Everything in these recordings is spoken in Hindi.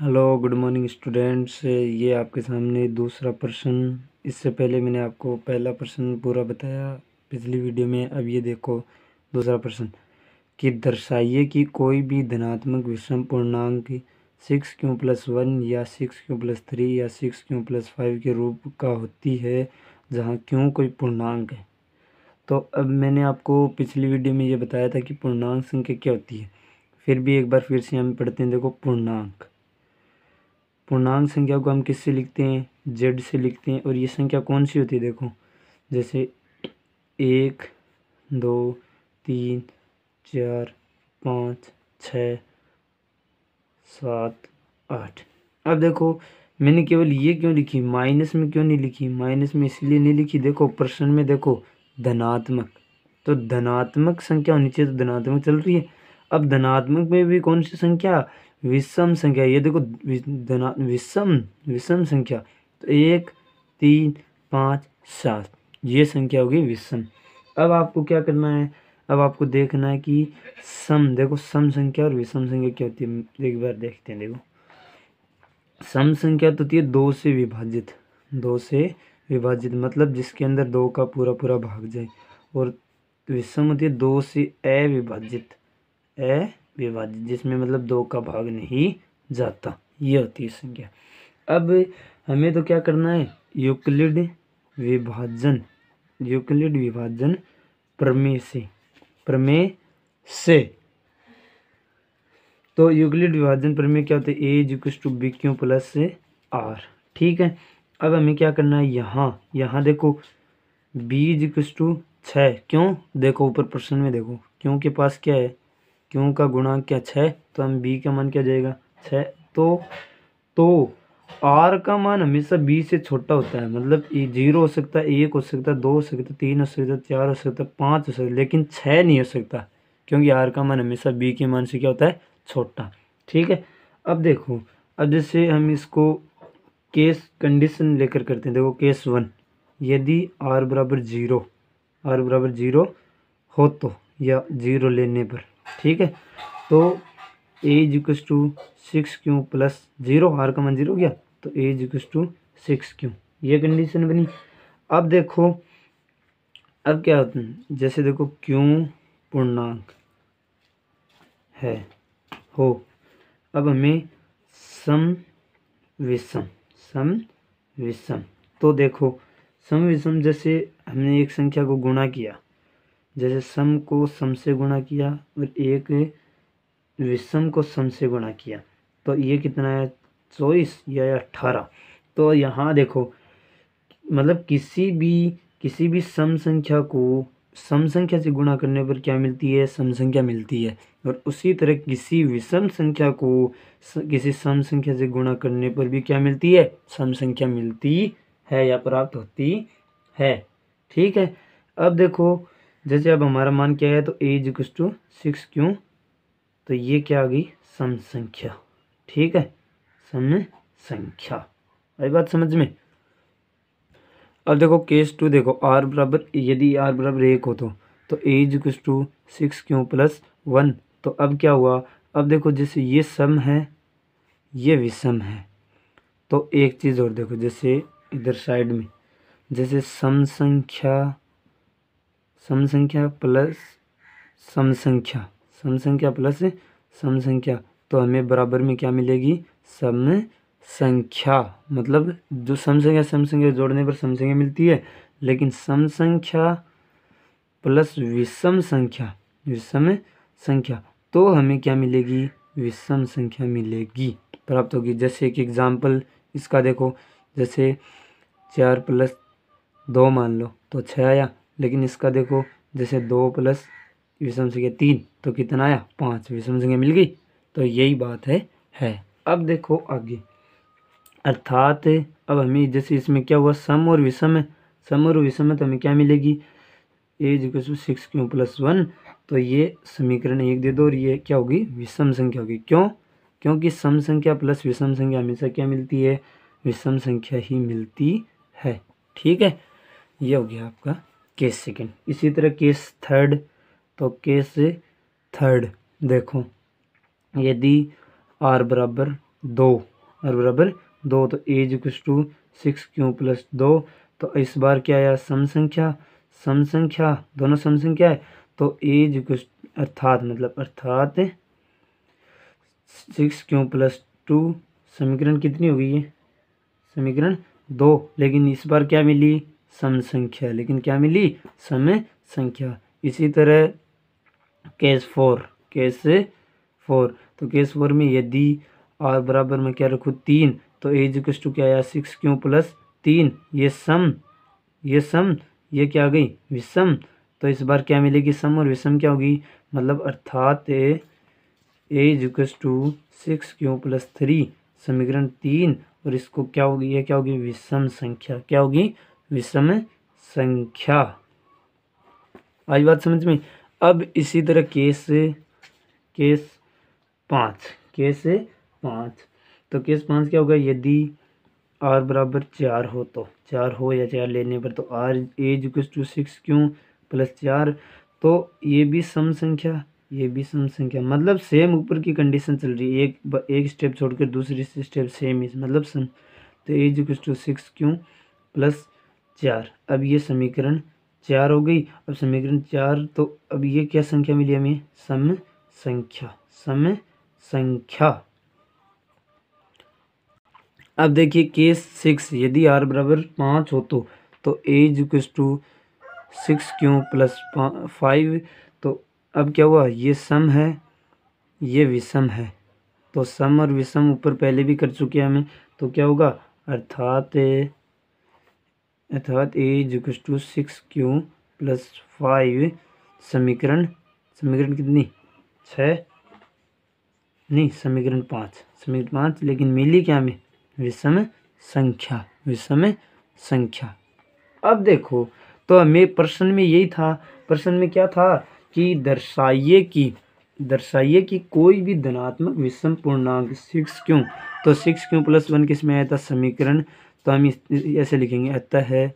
Hello good morning students. ये आपके सामने दूसरा प्रश्न। इससे पहले मैंने आपको पहला प्रश्न पूरा बताया पिछली वीडियो में। अब ये देखो दूसरा प्रश्न कि दर्शाइए कि कोई भी धनात्मक विषम पूर्णांक 6q+1 या 6q+3 या 6q+5 के रूप का होती है जहाँ q कोई पूर्णांक है। तो अब मैंने आपको पिछली वीडियो में ये बताया था कि पूर्णांक संख्या क्या होती है। फिर भी एक बार फिर से हम पढ़ते हैं। देखो पूर्णांक संख्या को हम किससे लिखते हैं? जेड से लिखते हैं। और ये संख्या कौन सी होती है? देखो जैसे 1 2 3 4 5 6 7 8। अब देखो मैंने केवल ये क्यों लिखी, माइनस में क्यों नहीं लिखी? माइनस में इसलिए नहीं लिखी, देखो प्रश्न में देखो धनात्मक, तो धनात्मक संख्या होनी चाहिए, तो धनात्मक चल रही है। अब धनात्मक में भी कौन सी संख्या? विषम संख्या। ये देखो विषम संख्या, तो 1 3 5 7 ये संख्या होगी विषम। अब आपको क्या करना है? अब आपको देखना है कि सम, देखो सम संख्या और विषम संख्या क्या होती है, एक बार देखते हैं। देखो सम संख्या तो होती है 2 से विभाजित, 2 से विभाजित मतलब जिसके अंदर 2 का पूरा पूरा भाग जाए। और विषम होती है 2 से अविभाजित, अविभाजित जिसमें मतलब 2 का भाग नहीं जाता, ये होती है संख्या। अब हमें तो क्या करना है? यूक्लिड विभाजन प्रमेय से तो यूक्लिड विभाजन प्रमेय क्या होता है? a=bq+r। ठीक है। अब हमें क्या करना है? यहाँ देखो b=6। क्यों? देखो ऊपर प्रश्न में देखो क्यों के पास क्या है? क्यों का गुणांक क्या? 6। तो हम b का मान क्या जाएगा? 6। तो r का मान हमेशा b से छोटा होता है, मतलब 0 हो सकता है, 1 हो सकता है, 2 हो सकता है, 3 हो सकता है, 4 हो सकता है, 5 हो सकता है, लेकिन 6 नहीं हो सकता, क्योंकि r का मान हमेशा b के मान से क्या होता है? छोटा। ठीक है। अब देखो, अब जैसे हम इसको केस कंडीशन लेकर करते हैं। देखो केस 1, यदि r=0 हो तो, या 0 लेने पर, ठीक है, तो a=6q+0, r का मान 0 हो गया तो a=6q, ये कंडीशन बनी। अब देखो अब क्या होता है? जैसे देखो q पूर्णांक है हो, अब हमें सम विषम, तो देखो सम विषम, जैसे हमने एक संख्या को गुणा किया, जैसे सम को सम से गुणा किया और एक विषम को सम से गुणा किया, तो ये कितना है? 24 या 18। तो यहाँ देखो मतलब किसी भी सम संख्या को सम संख्या से गुणा करने पर क्या मिलती है? सम संख्या मिलती है। और उसी तरह किसी विषम संख्या को किसी सम संख्या से गुणा करने पर भी क्या मिलती है? सम संख्या मिलती है या प्राप्त होती है। ठीक है। अब देखो जैसे अब हमारा मान क्या है? तो a=6q, तो ये क्या आ गई? सम संख्या। ठीक है, सम संख्या। आई बात समझ में? अब देखो केस 2, देखो यदि r=1 हो तो a=6q+1। तो अब क्या हुआ? अब देखो जैसे ये सम है, ये विषम है, तो एक चीज़ और देखो, जैसे इधर साइड में जैसे सम संख्या प्लस सम संख्या प्लस सम संख्या, तो हमें बराबर में क्या मिलेगी? सम संख्या। मतलब जो सम संख्या जोड़ने पर सम संख्या मिलती है, लेकिन सम संख्या प्लस विषम संख्या तो हमें क्या मिलेगी? विषम संख्या मिलेगी, प्राप्त होगी। जैसे एक एग्जाम्पल इसका देखो, जैसे 4+2 मान लो तो 6 आया, लेकिन इसका देखो जैसे 2 प्लस विषम संख्या 3 तो कितना आया? 5, विषम संख्या मिल गई। तो यही बात है। अब देखो आगे, अर्थात अब हमें जैसे इसमें क्या हुआ? सम और विषम है, तो हमें क्या मिलेगी? a=6q+1। तो ये समीकरण 1 दे दो, और ये क्या होगी? विषम संख्या होगी। क्यों? क्योंकि सम संख्या प्लस विषम संख्या हमेशा क्या मिलती है? विषम संख्या ही मिलती है। ठीक है, ये हो गया आपका केस सेकंड। इसी तरह केस थर्ड, तो केस थर्ड देखो, यदि r=2 और बराबर 2, तो a is equal to 6q plus 2। तो इस बार क्या आया, सम संख्या दोनों सम संख्या है, तो ए इज इक्वल अर्थात 6q प्लस 2 समीकरण कितनी हो गई है, समीकरण 2। लेकिन इस बार क्या मिली, सम संख्या। इसी तरह केस 4, तो केस 4 में यदि r बराबर में क्या रखूँ 3, तो ए इज इक्वल टू क्या आया 6q प्लस 3, ये क्या आ गई विषम। तो इस बार क्या मिलेगी, सम और विषम क्या होगी, मतलब अर्थात a is equal to 6q plus 3 समीकरण 3, और इसको क्या होगी, ये क्या होगी विषम संख्या। आई बात समझ में। अब इसी तरह केस 5, तो केस 5 क्या होगा, यदि r बराबर 4 हो, तो 4 हो या 4 लेने पर, तो r is equal to 6q plus 4, तो ये भी सम संख्या, मतलब सेम ऊपर की कंडीशन चल रही है, एक स्टेप छोड़कर दूसरी स्टेप सेम ही, मतलब सम। तो a is equal to 6q plus 4। अब ये समीकरण 4 हो गई। अब समीकरण 4, तो अब ये क्या संख्या मिली हमें, सम संख्या। अब देखिए केस 6, यदि r बराबर 5 हो, तो a is equal to 6q plus 5। तो अब क्या हुआ, ये सम है, ये विषम है, तो सम और विषम ऊपर पहले भी कर चुके हैं हमें, तो क्या होगा, अर्थात a is equal to 6q plus 5 समीकरण कितनी 6, नहीं समीकरण 5, लेकिन मिली क्या हमें, विषम संख्या। अब देखो, तो हमें प्रश्न में यही था, प्रश्न में क्या था कि दर्शाइए कि कोई भी धनात्मक विषम पूर्णांक 6q, तो 6q प्लस 1 किस में आया था, समीकरण। तो हम ऐसे लिखेंगे, अतः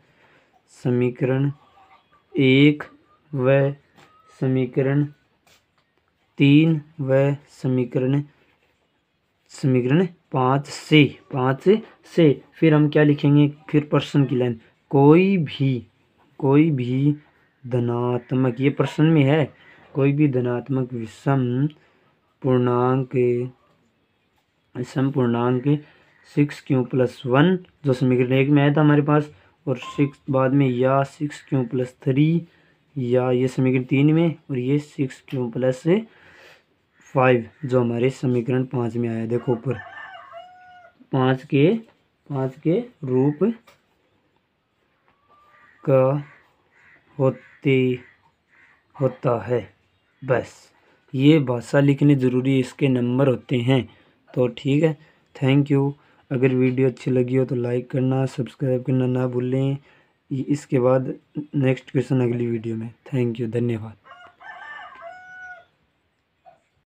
समीकरण 1 व समीकरण 3 व समीकरण 5 से फिर हम क्या लिखेंगे, फिर प्रश्न की लाइन, कोई भी धनात्मक, ये प्रश्न में है, कोई भी धनात्मक विषम पूर्णांक 6q प्लस 1 जो समीकरण 1 में आया था हमारे पास, और 6 बाद में, या 6q प्लस 3, या ये समीकरण 3 में, और ये 6q प्लस 5 जो हमारे समीकरण 5 में आया। देखो ऊपर 5 के रूप का होता है। बस ये भाषा लिखनी ज़रूरी है, इसके नंबर होते हैं। तो ठीक है, थैंक यू। अगर वीडियो अच्छी लगी हो तो लाइक करना, सब्सक्राइब करना ना भूलें। इसके बाद नेक्स्ट क्वेश्चन अगली वीडियो में। थैंक यू, धन्यवाद।